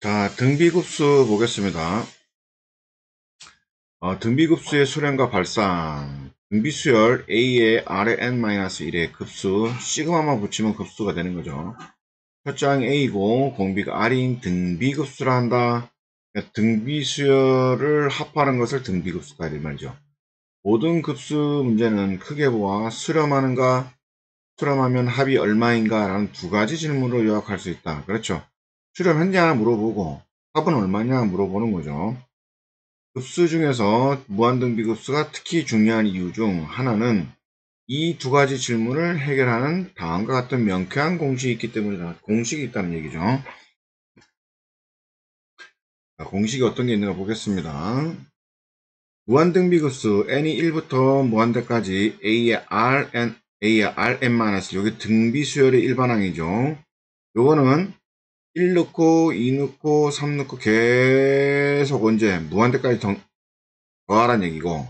자, 등비급수 보겠습니다. 등비급수의 수렴과 발산. 등비수열 A의 R의 N-1의 급수, 시그마만 붙이면 급수가 되는 거죠. 첫장 A고 공비가 R인 등비급수라 한다. 그러니까 등비수열을 합하는 것을 등비급수다 이 말이죠. 모든 급수 문제는 크게 보아 수렴하는가, 수렴하면 합이 얼마인가 라는 두 가지 질문으로 요약할 수 있다. 그렇죠. 수렴했냐 물어보고 합은 얼마냐 물어보는 거죠. 급수 중에서 무한등비급수가 특히 중요한 이유 중 하나는 이 두 가지 질문을 해결하는 다음과 같은 명쾌한 공식이 있기 때문이다. 공식이 있다는 얘기죠. 자, 공식이 어떤 게 있는가 보겠습니다. 무한등비급수 n이 1부터 무한대까지 A의 Rn-, 여기 등비수열의 일반항이죠. 요거는 1 넣고 2 넣고 3 넣고 계속 언제 무한대까지 더하란 얘기고,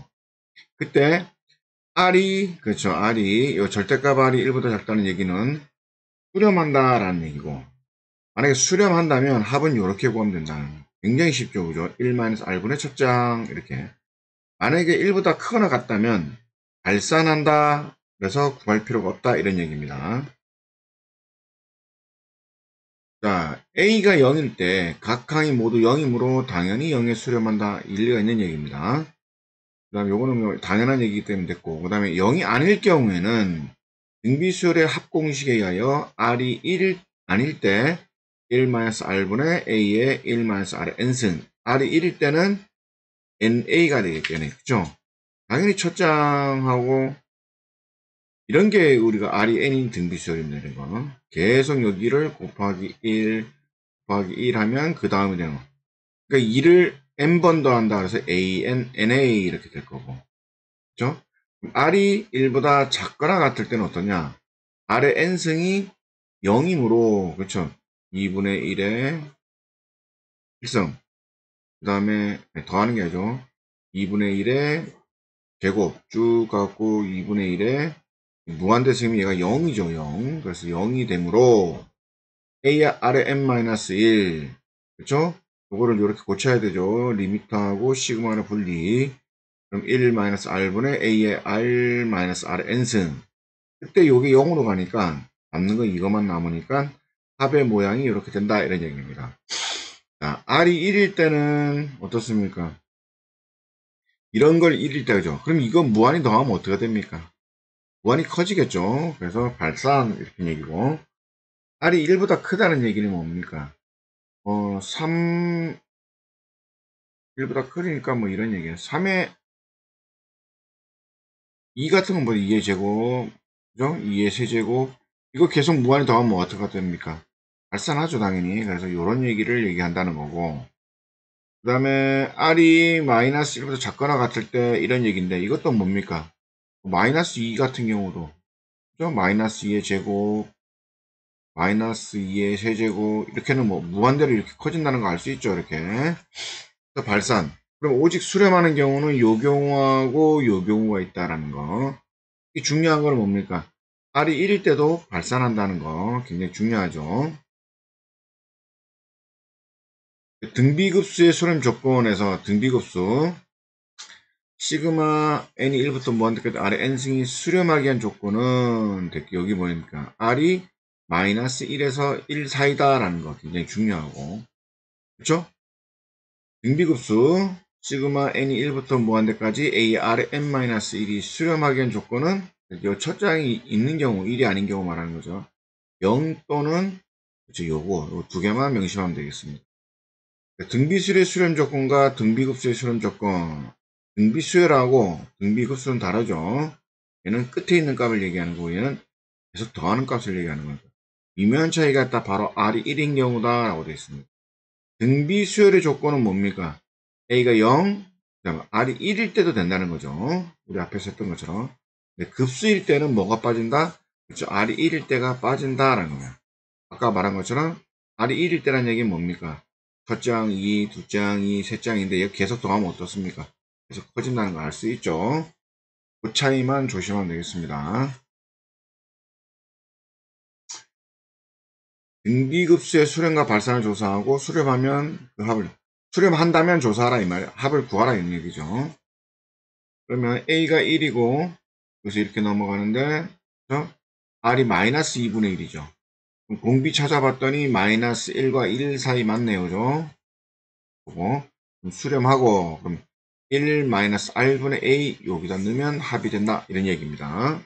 그때 R이, 그렇죠. R이, 요 절대값 R이 1보다 작다는 얘기는 수렴한다라는 얘기고, 만약에 수렴한다면 합은 이렇게 구하면 된다. 굉장히 쉽죠. 그죠? 1-R분의 첫장, 이렇게. 만약에 1보다 크거나 같다면, 발산한다. 그래서 구할 필요가 없다. 이런 얘기입니다. 자, A가 0일 때, 각 항이 모두 0이므로 당연히 0에 수렴한다. 일리가 있는 얘기입니다. 그 다음에 요거는 뭐 당연한 얘기이기 때문에 됐고, 그 다음에 0이 아닐 경우에는 등비수열의 합공식에 의하여 R이 1일 아닐 때 1-R분의 A의 1-R의 N승, R이 1일 때는 NA가 되겠겠네. 그죠? 당연히 첫 장하고 이런 게 우리가 R이 N인 등비수열입니다. 이런 거. 계속 여기를 곱하기 1 곱하기 1 하면 그 다음에 되는 거. 그러니까 2를 N번 더한다. 그래서 AN, NA 이렇게 될 거고. 그죠? R이 1보다 작거나 같을 때는 어떠냐? R의 n승이 0이므로, 그렇죠? 2분의 1의 1승. 그 다음에 더하는 게 아니죠. 2분의 1의 제곱 쭉 갖고 2분의 1의 무한대승이 얘가 0이죠. 0. 그래서 0이 되므로 A의 R의 n-1. 그렇죠? 이거를 이렇게 고쳐야 되죠. 리미터하고 시그마를 분리. 그럼 1-R분의 A의 R-R의 n승. 그때 요게 0으로 가니까 남는 건 이것만 남으니까 합의 모양이 이렇게 된다 이런 얘기입니다. 자, R이 1일 때는 어떻습니까? 이런 걸 1일 때 그죠? 그럼 이거 무한히 더하면 어떻게 됩니까? 무한히 커지겠죠. 그래서 발산 이렇게 얘기고, R이 1보다 크다는 얘기는 뭡니까? 3 1보다 크니까 뭐 이런 얘기예요. 3의 2 같은 건 뭐 2의 제곱, 그죠? 2의 세제곱. 이거 계속 무한히 더하면 어떻게 됩니까? 발산하죠, 당연히. 그래서 이런 얘기를 얘기한다는 거고. 그 다음에 R이 마이너스 1보다 작거나 같을 때 이런 얘기인데, 이것도 뭡니까? 마이너스 2 같은 경우도, 그죠? 마이너스 2의 제곱, 마이너스 2의 세제곱, 이렇게는 뭐 무한대로 이렇게 커진다는 거 알 수 있죠, 이렇게. 그래서 발산. 그럼 오직 수렴하는 경우는 요 경우하고 요 경우가 있다라는 거. 이 중요한 건 뭡니까? R이 1일 때도 발산한다는 거 굉장히 중요하죠. 등비급수의 수렴 조건에서 등비급수 시그마 n이 1부터 무한대까지 R의 n승이 수렴하기 위한 조건은 여기 뭐입니까? R이 마이너스 1에서 1 사이다 라는 거 굉장히 중요하고, 그렇죠? 등비급수 시그마 n이 1부터 무한대까지 A R의 n-1이 수렴하기 위한 조건은 이 첫 장이 있는 경우 1이 아닌 경우 말하는 거죠. 0 또는 그렇죠, 요거 두 개만 명심하면 되겠습니다. 등비수열의 수렴 조건과 등비급수의 수렴 조건. 등비수열하고 등비급수는 다르죠. 얘는 끝에 있는 값을 얘기하는 거고, 얘는 계속 더하는 값을 얘기하는 거죠. 미묘한 차이가 있다. 바로 R이 1인 경우다 라고 되어 있습니다. 등비수열의 조건은 뭡니까? A가 0, 그다음에 R이 1일 때도 된다는 거죠. 우리 앞에서 했던 것처럼. 근데 급수일 때는 뭐가 빠진다? 그렇죠. R이 1일 때가 빠진다라는 거예요. 아까 말한 것처럼 R이 1일 때란 얘기는 뭡니까? 첫 장, 2, 두 장, 2, 세 장인데 여기 계속 더하면 어떻습니까? 계속 커진다는 걸 알 수 있죠. 그 차이만 조심하면 되겠습니다. 등비급수의 수렴과 발산을 조사하고 수렴하면 그 합을 수렴한다면 조사하라 이 말이야. 합을 구하라 이런 얘기죠. 그러면 A가 1이고 그래서 이렇게 넘어가는데 그래서 R이 마이너스 2분의 1이죠. 그럼 공비 찾아봤더니 마이너스 1과 1 사이 맞네요. 그죠? 그럼 수렴하고 그럼 1 마이너스 R분의 A 여기다 넣으면 합이 된다 이런 얘기입니다.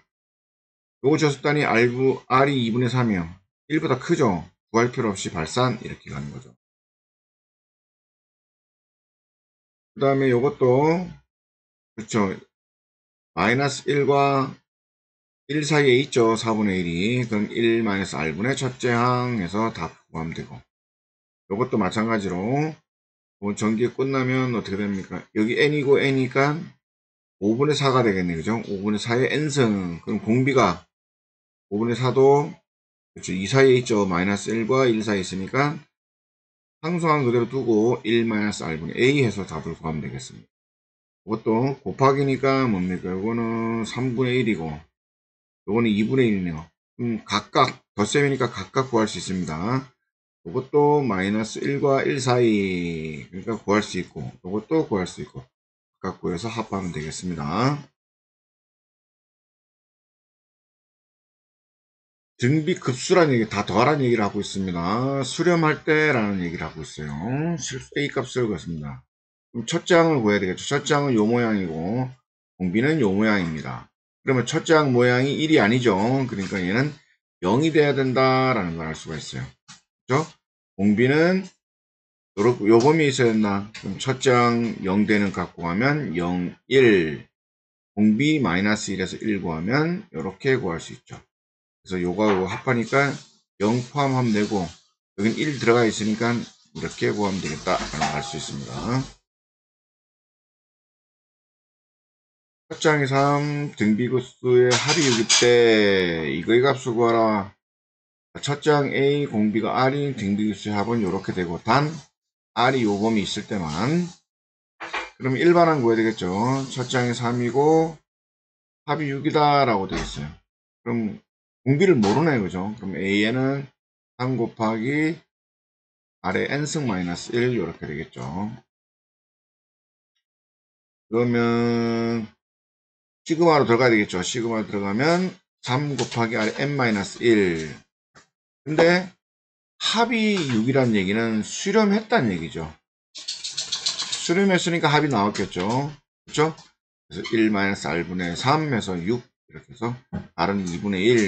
요거 줬더니 R이 2분의 3이요. 1보다 크죠? 구할 필요 없이 발산 이렇게 가는 거죠. 그 다음에 요것도 그렇죠. 마이너스 1과 1 사이에 있죠. 4분의 1이. 그럼 1 마이너스 R분의 첫째 항에서 다 구하면 되고 요것도 마찬가지로 전기 끝나면 어떻게 됩니까? 여기 n이고 n이니까 5분의 4가 되겠네. 그죠? 5분의 4의 n승. 그럼 공비가 5분의 4도 그렇죠. 이 사이에 있죠. 마이너스 1과 1 사이에 있으니까 상수항 그대로 두고 1 마이너스 R분의 A 해서 답을 구하면 되겠습니다. 이것도 곱하기니까 뭡니까? 이거는 3분의 1이고 요거는 2분의 1이네요. 각각 덧셈이니까 각각 구할 수 있습니다. 이것도 마이너스 1과 1 사이 그러니까 구할 수 있고 이것도 구할 수 있고 각각 구해서 합하면 되겠습니다. 등비급수라는 얘기 다 더하라는 얘기를 하고 있습니다. 수렴할 때라는 얘기를 하고 있어요. 실수 A 값을 구했습니다. 그럼 첫째 항을 구해야 되겠죠. 첫째 항은 요 모양이고 공비는 요 모양입니다. 그러면 첫째 항 모양이 1이 아니죠. 그러니까 얘는 0이 돼야 된다라는 걸 알 수가 있어요. 그죠? 공비는 요 범위에 있어야 된다. 그럼 첫째 항 0 되는 값 구하면 0, 1 공비 마이너스 1에서 1 구하면 이렇게 구할 수 있죠. 그래서 요거하고 합하니까 0 포함하면 되고 여긴 1 들어가 있으니까 이렇게 구하면 되겠다 라고 할 수 있습니다. 첫 장의 3 등비급수의 합이 6일 때 이거의 값을 구하라. 첫 장 A 공비가 R인 등비급수의 합은 이렇게 되고 단 R이 요 범위 있을 때만 그럼 일반항 구해야 되겠죠. 첫 장이 3이고 합이 6이다 라고 되어 있어요. 그럼 공비를 모르네요. 그죠? 그럼 A에는 3 곱하기 R의 n승 마이너스 1 이렇게 되겠죠. 그러면 시그마로 들어가야 되겠죠. 시그마로 들어가면 3 곱하기 R의 n 마이너스 1 근데 합이 6이라는 얘기는 수렴했다는 얘기죠. 수렴했으니까 합이 나왔겠죠. 그렇죠? 그래서 1 마이너스 R분의 3 해서 6 이렇게 해서 R은 2분의 1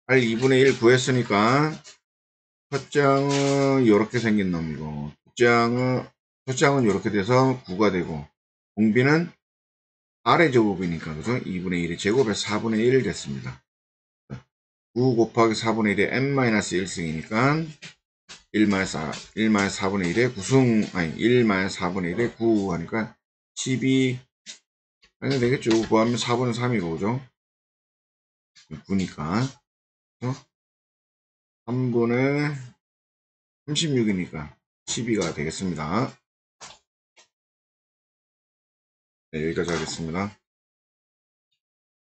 R 2분의 1 구했으니까 첫째 항은 이렇게 생긴 놈이고 첫째 항은 이렇게 돼서 9가 되고 공비는 R의 제곱이니까 그래서 2분의 1의 제곱에서 4분의 1 됐습니다. 9 곱하기 4분의 1의 n-1승이니까 1-4분의 1의 9승 아니 1-4분의 1의 9 하니까 12 아니 되겠죠. 구하면 4분의 3이고 그죠? 9니까 3분의 36이니까 12가 되겠습니다. 네, 여기까지 하겠습니다.